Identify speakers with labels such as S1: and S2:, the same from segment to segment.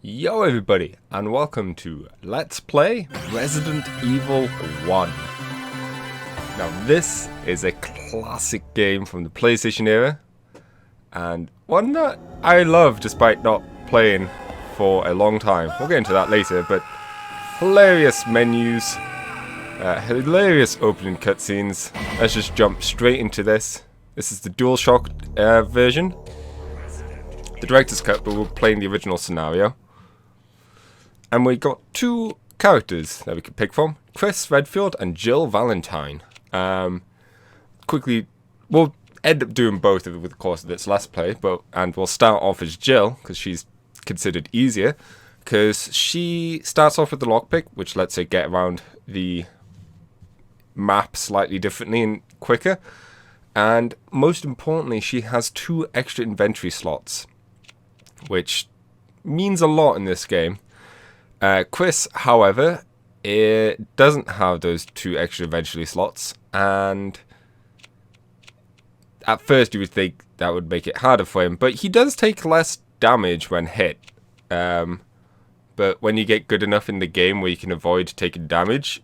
S1: Yo everybody, and welcome to Let's Play Resident Evil 1. Now this is a classic game from the PlayStation era, and one that I love despite not playing for a long time. We'll get into that later, but hilarious menus, hilarious opening cutscenes. Let's just jump straight into this. This is the DualShock version, the director's cut, but we're playing the original scenario. And we got two characters that we could pick from, Chris Redfield and Jill Valentine. Quickly, we'll end up doing both over the course of this last play, and we'll start off as Jill, because she's considered easier, because she starts off with the lockpick, which lets her get around the map slightly differently and quicker. And most importantly, she has 2 extra inventory slots, which means a lot in this game. Chris, however, it doesn't have those 2 extra inventory slots, and at first you would think that would make it harder for him, but he does take less damage when hit. But when you get good enough in the game where you can avoid taking damage,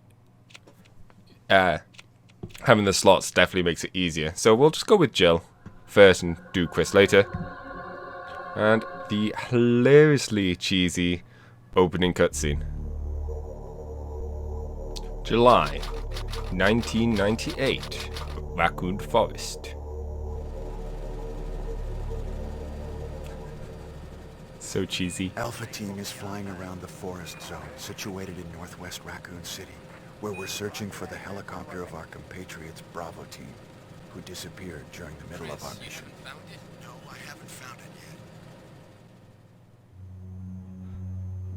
S1: having the slots definitely makes it easier. So we'll just go with Jill first and do Chris later. And the hilariously cheesy opening cutscene. July 1998, Raccoon Forest. So cheesy.
S2: Alpha Team is flying around the forest zone situated in northwest Raccoon City, where we're searching for the helicopter of our compatriots Bravo Team, who disappeared during the middle of our mission. No, I haven't found it yet.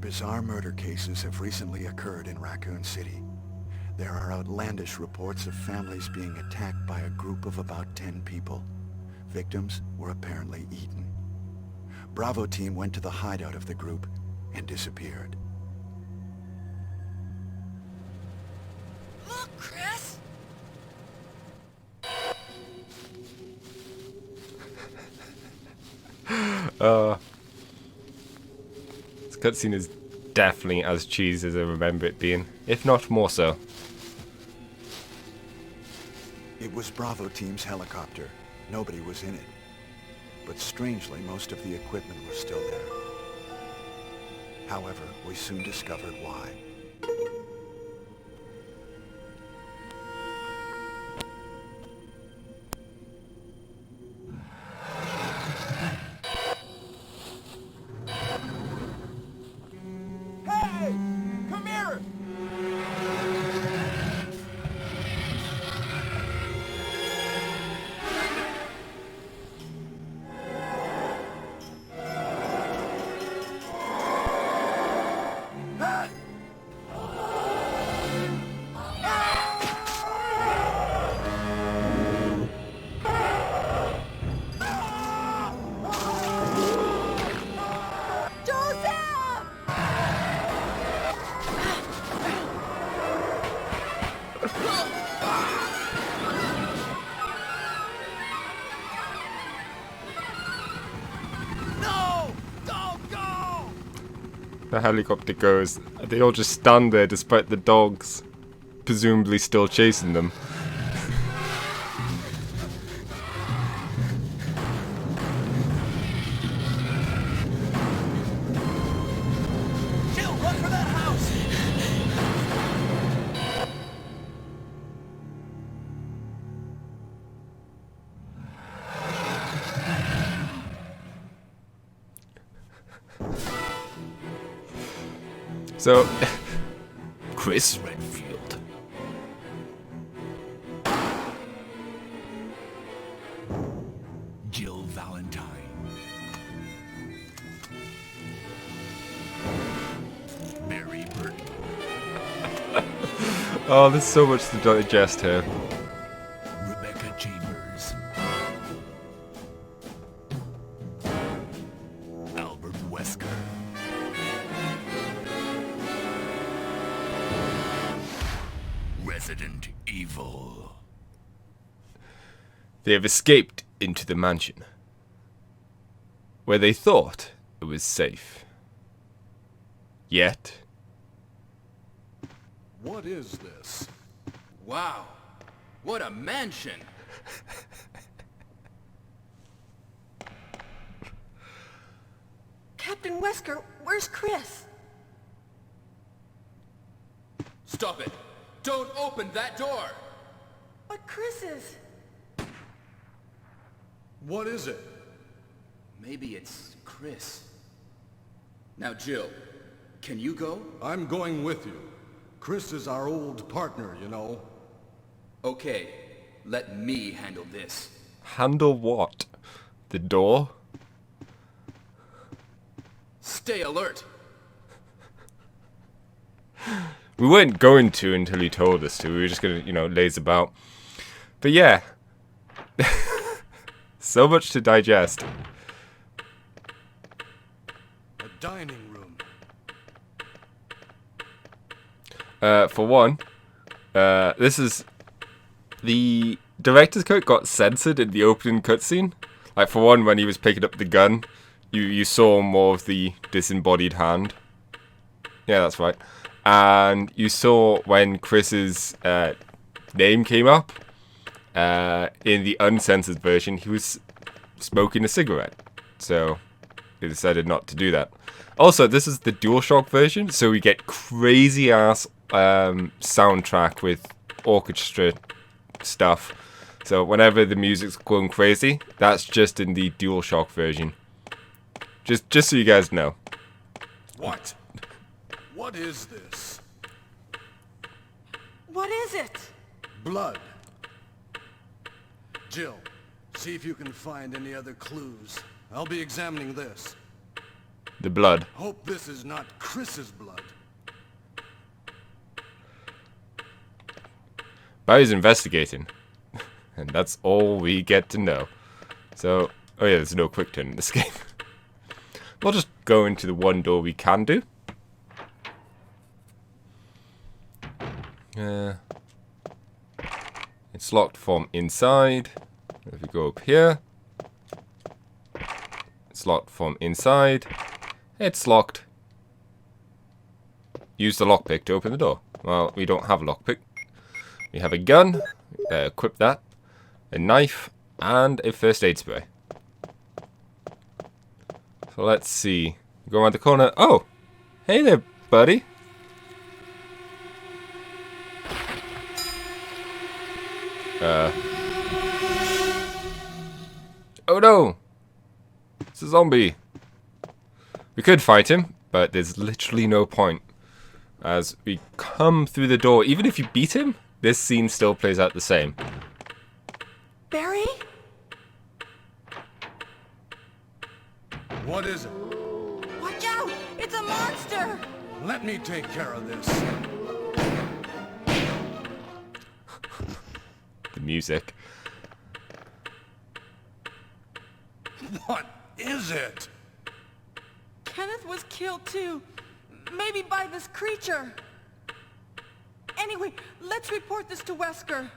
S2: Bizarre murder cases have recently occurred in Raccoon City. There are outlandish reports of families being attacked by a group of about 10 people. Victims were apparently eaten. Bravo Team went to the hideout of the group and disappeared.
S3: Look, Chris!
S1: This cutscene is definitely as cheesy as I remember it being, if not more so.
S2: It was Bravo Team's helicopter. Nobody was in it. But strangely, most of the equipment was still there. However, we soon discovered why.
S3: Hey! Come here!
S1: The helicopter goes. They all just stand there despite the dogs presumably still chasing them.
S3: Jill, run for that house!
S1: So, Chris Redfield.
S2: Jill Valentine. Mary Burton.
S1: Oh, there's so much to digest here.
S2: Rebecca Chambers. Albert Wesker. Resident Evil.
S1: They have escaped into the mansion, where they thought it was safe. Yet.
S4: What is this?
S3: Wow. What a mansion.
S5: Captain Wesker, where's Chris?
S3: Stop it. Don't open that door.
S5: But Chris is...
S4: What is it?
S3: Maybe it's Chris. Now, Jill, can you go?
S4: I'm going with you. Chris is our old partner, you know.
S3: Okay, let me handle this.
S1: Handle what? The door?
S3: Stay alert.
S1: We weren't going to until he told us to. We were just going to, you know, laze about. But yeah. So much to digest.
S4: A dining room.
S1: For one, this is... The director's cut got censored in the opening cutscene. Like, for one, when he was picking up the gun, you saw more of the disembodied hand. Yeah, that's right. And you saw when Chris's name came up, in the uncensored version, he was smoking a cigarette. So, they decided not to do that. Also, this is the DualShock version, so we get crazy-ass soundtrack with orchestra stuff. So, whenever the music's going crazy, that's just in the DualShock version. Just so you guys know.
S4: What? What is this?
S5: What is it?
S4: Blood. Jill, see if you can find any other clues. I'll be examining this.
S1: The blood.
S4: Hope this is not Chris's blood.
S1: Barry's investigating. And that's all we get to know. So, oh yeah, there's no quick turn in this game. We'll just go into the one door we can do. It's locked from inside. If we go up here, it's locked from inside. It's locked. Use the lockpick to open the door. Well, we don't have a lockpick. We have a gun. Equip that. A knife and a first aid spray. So let's see. Go around the corner. Oh! Hey there, buddy. Oh no! It's a zombie. We could fight him, but there's literally no point. As we come through the door, even if you beat him, this scene still plays out the same.
S5: Barry?
S4: What is it?
S5: Watch out! It's a monster!
S4: Let me take care of this.
S1: The music.
S4: What is it?
S5: Kenneth was killed too. Maybe by this creature. Anyway, let's report this to Wesker.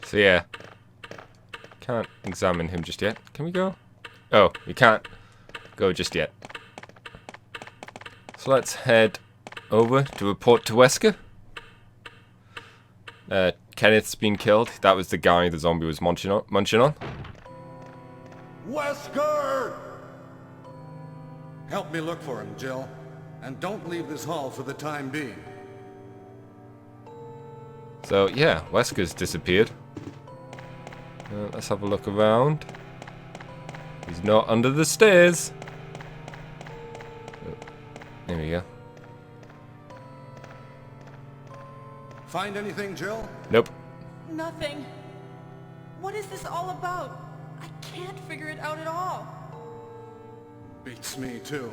S1: So yeah. Can't examine him just yet. Can we go? Oh, we can't go just yet. So let's head over to report to Wesker. Kenneth's been killed. That was the guy the zombie was munching on.
S4: Wesker! Help me look for him, Jill. And don't leave this hall for the time being.
S1: So yeah, Wesker's disappeared. Let's have a look around. He's not under the stairs. There we go.
S4: Find anything, Jill?
S1: Nope.
S5: Nothing. What is this all about? I can't figure it out at all.
S4: Beats me, too.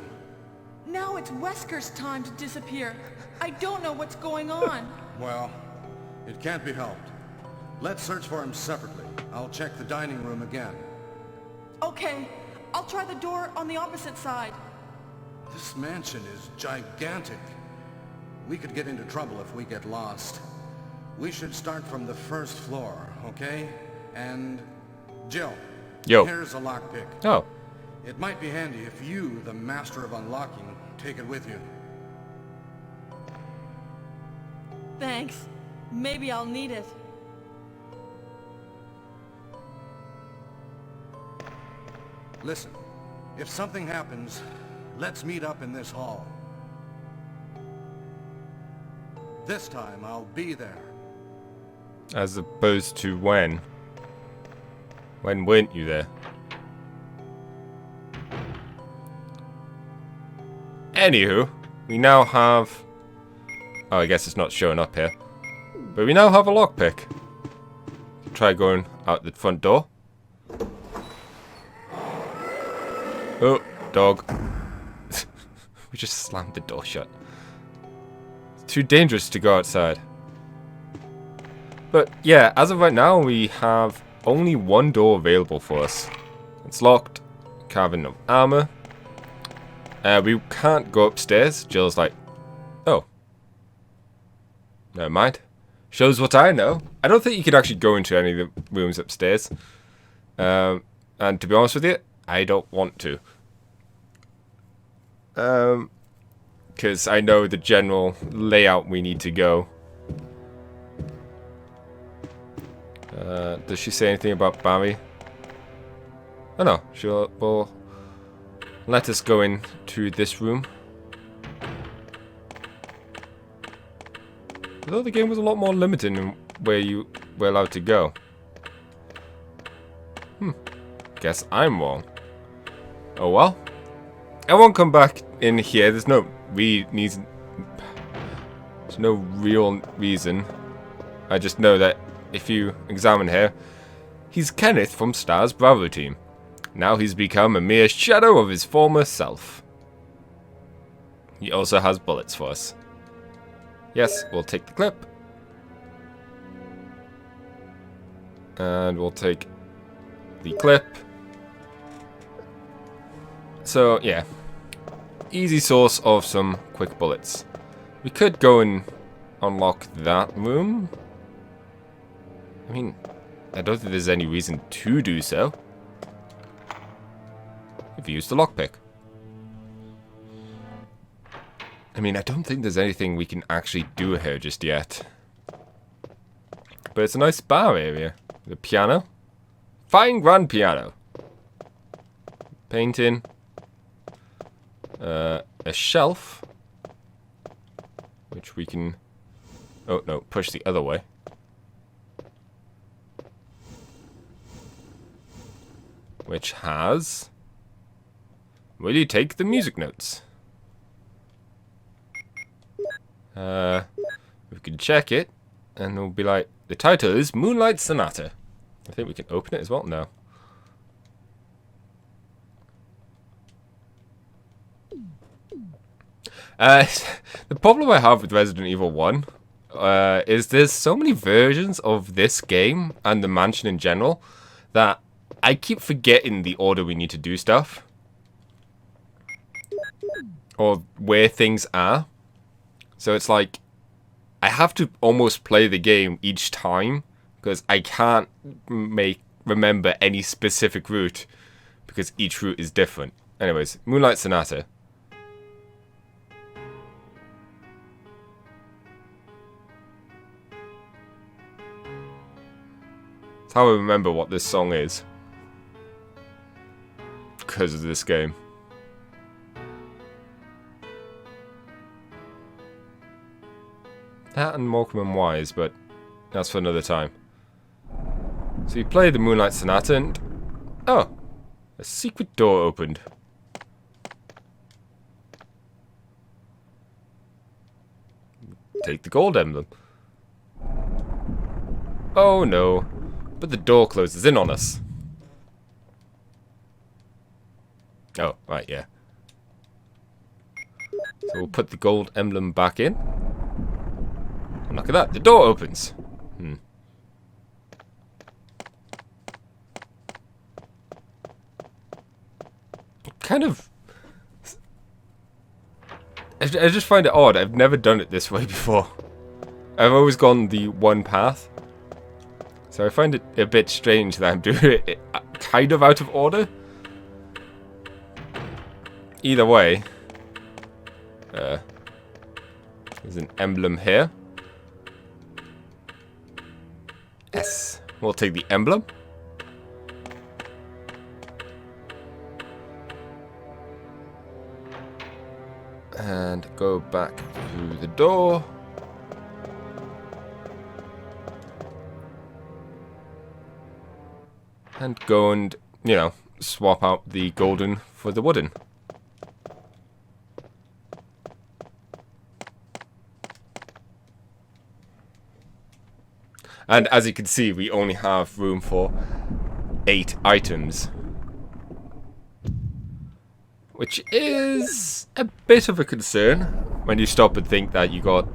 S5: Now it's Wesker's time to disappear. I don't know what's going on.
S4: Well, it can't be helped. Let's search for him separately. I'll check the dining room again.
S5: Okay, I'll try the door on the opposite side.
S4: This mansion is gigantic. We could get into trouble if we get lost. We should start from the first floor, okay? And... Jill.
S1: Yo.
S4: Here's a lockpick.
S1: Oh.
S4: It might be handy if you, the master of unlocking, take it with you.
S5: Thanks. Maybe I'll need it.
S4: Listen, if something happens, let's meet up in this hall. This time I'll be there.
S1: As opposed to when? When weren't you there? Anywho, we now have... Oh, I guess it's not showing up here. But we now have a lockpick. Try going out the front door. Oh, dog. We just slammed the door shut. It's too dangerous to go outside. But yeah, as of right now, we have only one door available for us. It's locked. Carving of armor. We can't go upstairs. Jill's like, oh. Never mind. Shows what I know. I don't think you could actually go into any of the rooms upstairs. And to be honest with you, I don't want to. Because I know the general layout we need to go. Does she say anything about Barry? Oh no, well, let us go into this room. Although the game was a lot more limited in where you were allowed to go. Guess I'm wrong. Oh well. I won't come back in here. There's no real reason. I just know that if you examine here, he's Kenneth from Star's Bravo team. Now he's become a mere shadow of his former self. He also has bullets for us. Yes, we'll take the clip. And we'll take the clip. So, yeah. Easy source of some quick bullets. We could go and unlock that room. I mean, I don't think there's any reason to do so. We've used the lockpick. I mean, I don't think there's anything we can actually do here just yet. But it's a nice bar area. The piano. Fine grand piano. Painting. A shelf. Which we can... Oh, no. Push the other way. Which has... Will you take the music notes? We can check it, and we'll be like, the title is Moonlight Sonata. I think we can open it as well. No. The problem I have with Resident Evil 1 is there's so many versions of this game and the mansion in general that I keep forgetting the order we need to do stuff. Or where things are. So it's like, I have to almost play the game each time, because I can't remember any specific route, because each route is different. Anyways, Moonlight Sonata. That's how I remember what this song is. Because of this game. That and Morecambe and Wise, but that's for another time. So you play the Moonlight Sonata and... Oh! A secret door opened. Take the gold emblem. Oh no. But the door closes in on us. Oh, right, yeah. So we'll put the gold emblem back in. And look at that, the door opens. Kind of... I just find it odd. I've never done it this way before. I've always gone the one path. So I find it a bit strange that I'm doing it kind of out of order. either way, there's an emblem here. Yes, we'll take the emblem. And go back through the door. And go and, you know, swap out the golden for the wooden. And as you can see, we only have room for 8 items. Which is a bit of a concern when you stop and think that you got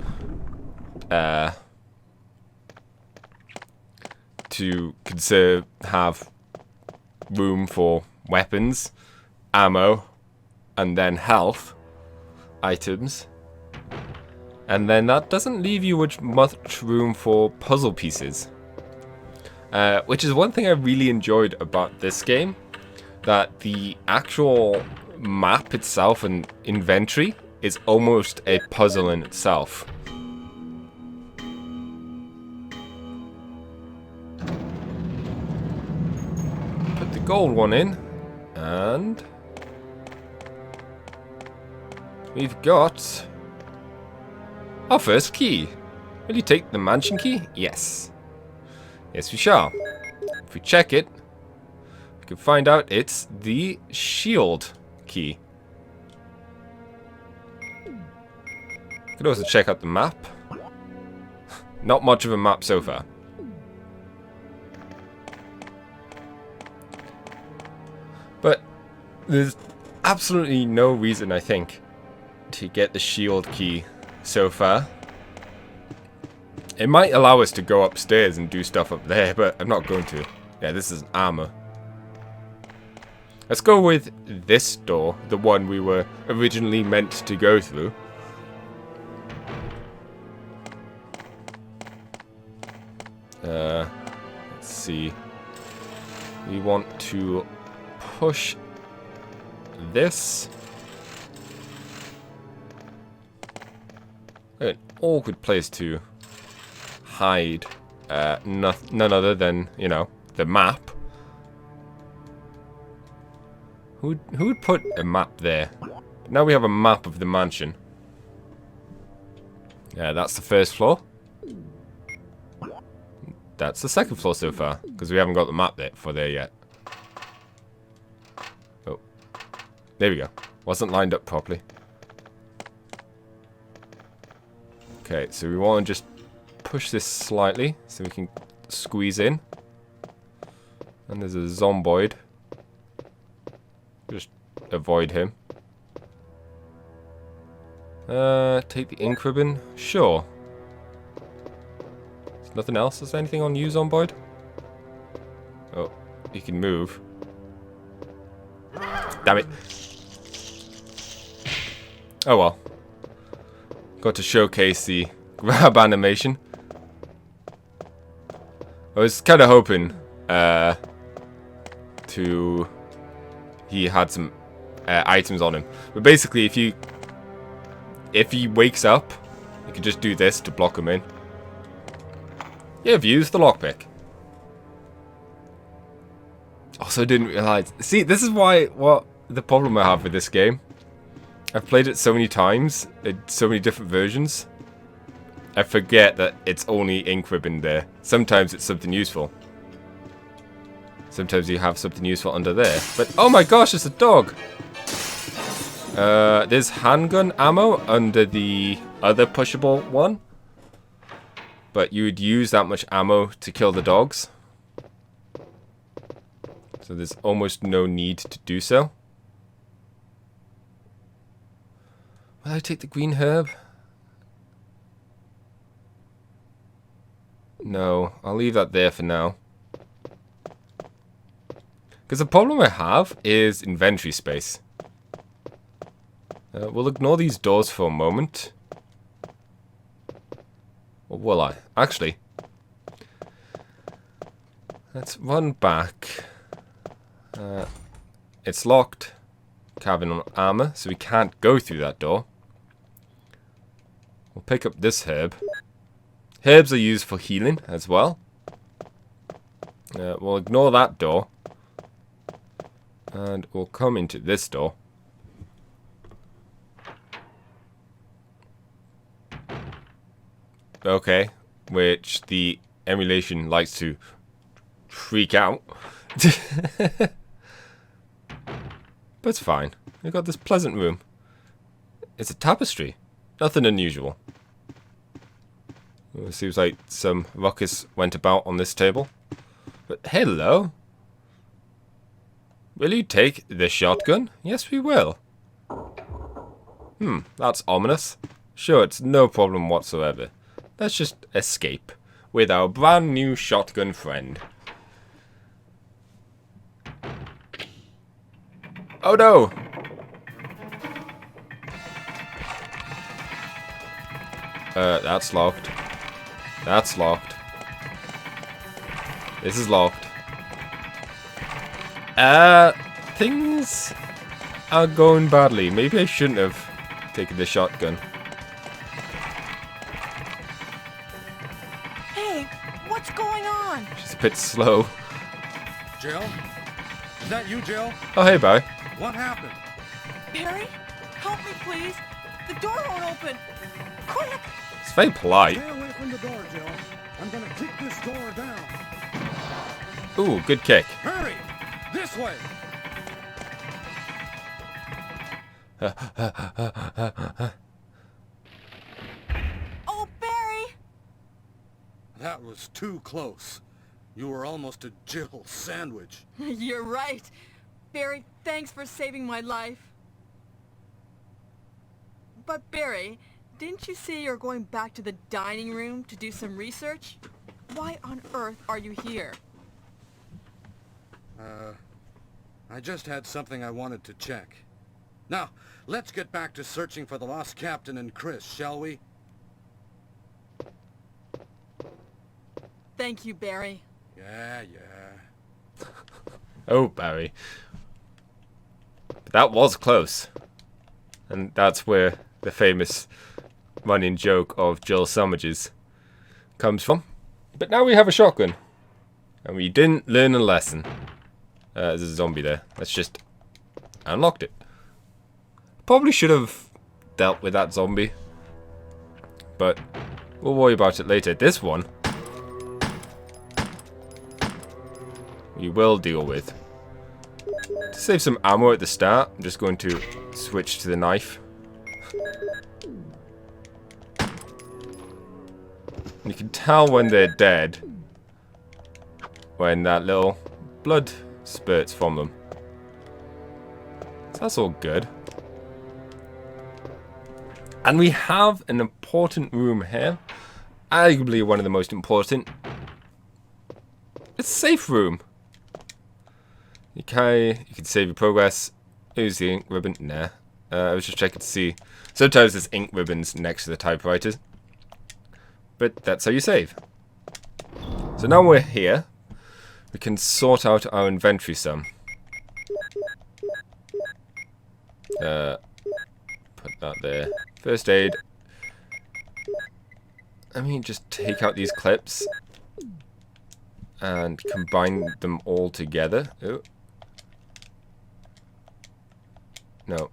S1: to have room for weapons, ammo, and then health items. And then that doesn't leave you with much room for puzzle pieces. Which is one thing I really enjoyed about this game. That the actual map itself and inventory is almost a puzzle in itself. Put the gold one in, and we've got our first key. Will you take the mansion key? Yes. Yes, we shall. If we check it, we can find out it's the shield key. You can also check out the map. Not much of a map so far. But there's absolutely no reason, I think, to get the shield key so far. It might allow us to go upstairs and do stuff up there, but I'm not going to. Yeah, this is armor. Let's go with this door, the one we were originally meant to go through. Let's see. We want to push this. An awkward place to hide none other than, you know, the map. Who would put a map there? Now we have a map of the mansion. Yeah, that's the first floor. That's the second floor so far, because we haven't got the map there for there yet. Oh, there we go. Wasn't lined up properly. Okay, so we want to just push this slightly so we can squeeze in. And there's a zomboid. Just avoid him. Take the ink ribbon? Sure. There's nothing else? Is there anything on you, zomboid? Oh, you can move. Damn it. Oh well. Got to showcase the grab animation. I was kind of hoping he had some items on him, but basically if he wakes up, you can just do this to block him in. You've used the lockpick. Also, didn't realize. See, this is what the problem I have with this game. I've played it so many times, in so many different versions. I forget that it's only ink ribbon there. Sometimes it's something useful. Sometimes you have something useful under there. But, oh my gosh, it's a dog! There's handgun ammo under the other pushable one. But you would use that much ammo to kill the dogs. So there's almost no need to do so. Will I take the green herb? No, I'll leave that there for now. Because the problem I have is inventory space. We'll ignore these doors for a moment. Or will I? Actually, let's run back. It's locked. carving on armor, so we can't go through that door. We'll pick up this herb. Herbs are used for healing as well. We'll ignore that door. And we'll come into this door. Okay, which the emulation likes to freak out. But it's fine. We've got this pleasant room. It's a tapestry. Nothing unusual. It seems like some ruckus went about on this table. But hello. Will you take the shotgun? Yes, we will. That's ominous. Sure, it's no problem whatsoever. Let's just escape with our brand new shotgun friend. Oh no! That's locked. That's locked. This is locked. Things are going badly. Maybe I shouldn't have taken the shotgun.
S5: Hey, what's going on?
S1: She's a bit slow.
S4: Jill? Is that you, Jill?
S1: Oh, hey, bye.
S4: What happened?
S5: Barry, help me, please. The door won't open. Quick!
S1: It's very polite.
S4: Stay away from the door, Jill. I'm gonna kick this door down.
S1: Ooh, good kick.
S4: Hurry! This way!
S5: Oh, Barry!
S4: That was too close. You were almost a Jill sandwich.
S5: You're right. Barry, thanks for saving my life. But Barry, didn't you say you're going back to the dining room to do some research? Why on earth are you here?
S4: I just had something I wanted to check. Now, let's get back to searching for the lost captain and Chris, shall we?
S5: Thank you, Barry.
S4: Yeah.
S1: Oh, Barry. But that was close. And that's where the famous running joke of Jill sandwiches comes from. But now we have a shotgun. And we didn't learn a lesson. There's a zombie there. Let's just unlocked it. Probably should have dealt with that zombie. But we'll worry about it later. This one we will deal with. To save some ammo at the start, I'm just going to switch to the knife. You can tell when they're dead when that little blood spurts from them. So that's all good. And we have an important room here. Arguably one of the most important. It's a safe room. You can save your progress. Use the ink ribbon. Nah. I was just checking to see. Sometimes there's ink ribbons next to the typewriters. But that's how you save. So now we're here. We can sort out our inventory some. Put that there. First aid. I mean, just take out these clips and combine them all together. Oh. No.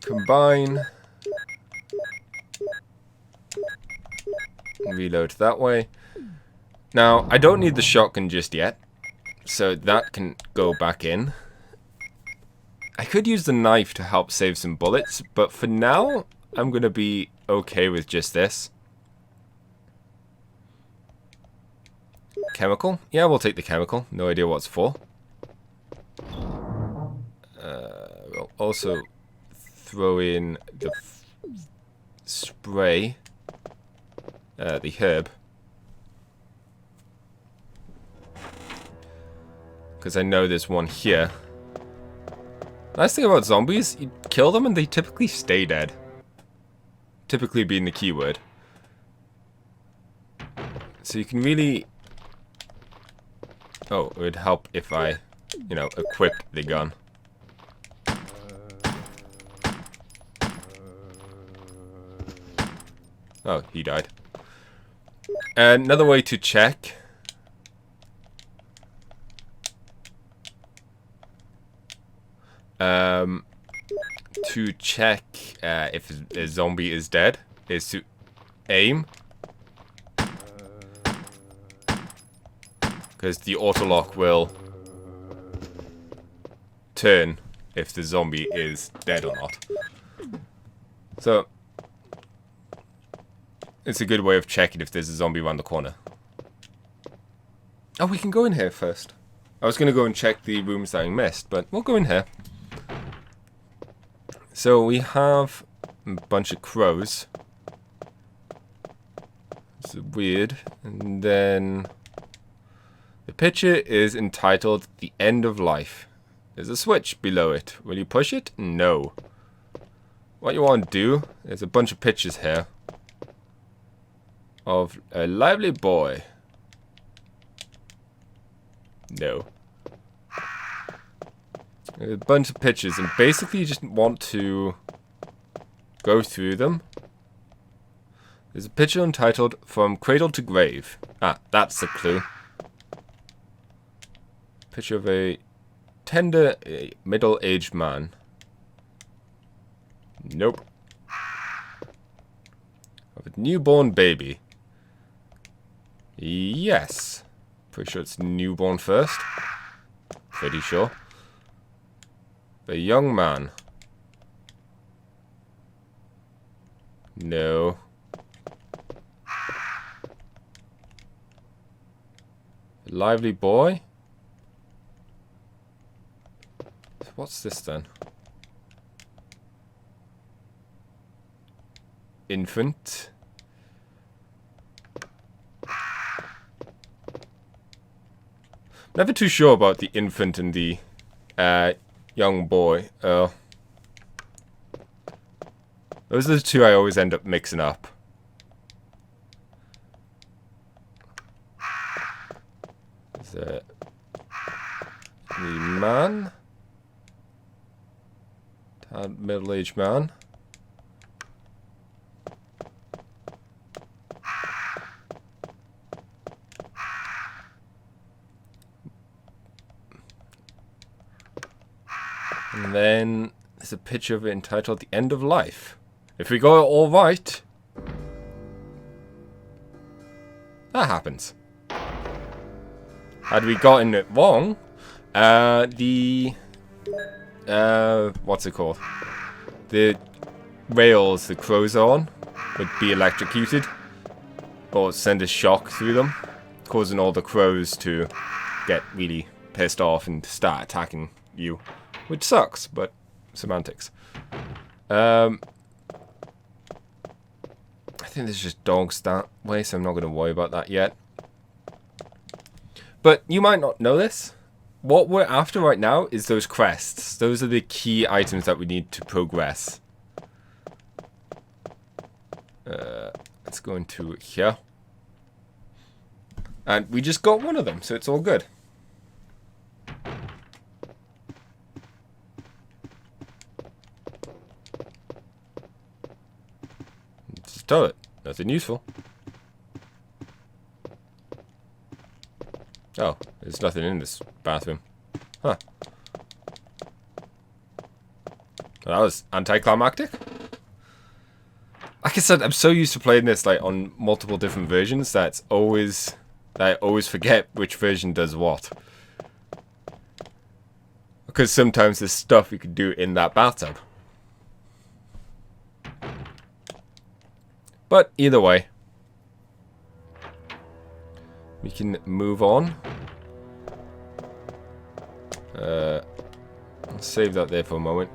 S1: Combine. Reload that way. Now, I don't need the shotgun just yet, so that can go back in. I could use the knife to help save some bullets, but for now, I'm going to be okay with just this. Chemical? Yeah, we'll take the chemical. No idea what it's for. We'll also throw in the spray. The herb. Because I know there's one here. Nice thing about zombies, you kill them and they typically stay dead. Typically being the keyword. So you can really... Oh, it would help if I you know, equip the gun. Oh, he died. Another way to check. If a zombie is dead is to aim. Because the autolock will turn if the zombie is dead or not. So it's a good way of checking if there's a zombie around the corner. Oh, we can go in here first. I was going to go and check the rooms that I missed, but we'll go in here. So we have a bunch of crows. It's weird. And then the picture is entitled The End of Life. There's a switch below it. Will you push it? No. What you want to do, there's a bunch of pictures here of a lively boy. No. There's a bunch of pictures, and basically you just want to go through them. There's a picture entitled From Cradle to Grave. Ah, that's the clue. Picture of a tender, middle-aged man. Nope. Of a newborn baby. Yes. Pretty sure it's newborn first. Pretty sure. A young man. No. A lively boy? What's this then? Infant. Never too sure about the infant and the young boy. Those are the two I always end up mixing up. The man. Middle-aged man. And then there's a picture of it entitled The End of Life. If we got it all right, that happens. Had we gotten it wrong, what's it called? The rails the crows are on would be electrocuted or send a shock through them, causing all the crows to get really pissed off and start attacking you, which sucks, but semantics. I think there's just dogs that way, so I'm not going to worry about that yet. But you might not know this. What we're after right now is those crests. Those are the key items that we need to progress. Let's go into here. And we just got one of them, so it's all good. Just tell it. Nothing useful. Oh, there's nothing in this bathroom. Huh. Well, that was anticlimactic. Like I said, I'm so used to playing this like on multiple different versions that I always forget which version does what. Because sometimes there's stuff you could do in that bathtub. But either way, we can move on. I'll save that there for a moment.